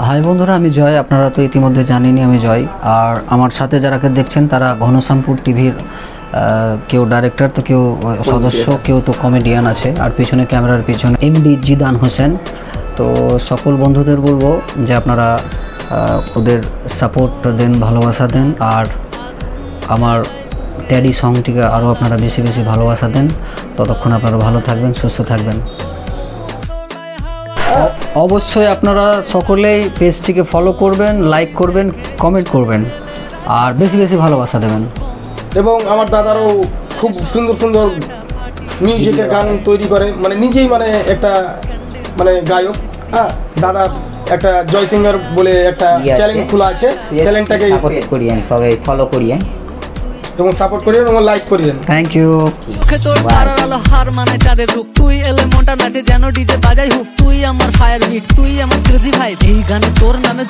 High বন্ধুরা, আমি জয়। আপনারা তো ইতিমধ্যে জানেনই আমি জয়। আর আমার সাথে যারাকে দেখছেন তারা ঘনশ্যামপুর টিভির কেউ ডাইরেক্টর, তো কেউ সদস্য, কেউ তো কমেডিয়ান আছে, আর পিছনে ক্যামেরার পিছনে এমডি জিদান হোসেন। তো সকল বন্ধুদের বলবো যে আপনারা ওদের সাপোর্ট দেন, ভালোবাসা দেন, আর আমার ট্যাডি সংটিকে আরও আপনারা বেশি বেশি ভালোবাসা দেন। ততক্ষণ আপনারা ভালো থাকবেন, সুস্থ থাকবেন। অবশ্যই আপনারা সকলেই পেজটিকে ফলো করবেন, লাইক করবেন, কমেন্ট করবেন, আর বেশি বেশি ভালোবাসা দেবেন। এবং আমার দাদারও খুব সুন্দর সুন্দর মিউজিকের গান তৈরি করে, মানে নিজেই মানে একটা মানে গায়ক। হ্যাঁ, দাদা একটা জয় সিঙ্গার বলে একটা চ্যানেল খোলা আছে, চ্যানেলটাকে করিয়েন, সবাই ফলো করিয়েন এবং সাপোর্ট করিয়েন এবং লাইক করিয়েন। Thank you. হার মানে চাঁদে ঢুক, তুই এলে মনটা নাচে যেন ডিজে বাজাই হুক, তুই আমার ফায়ার বিট, তুই আমার ক্রেজি ভাই, এই গানে তোর নামে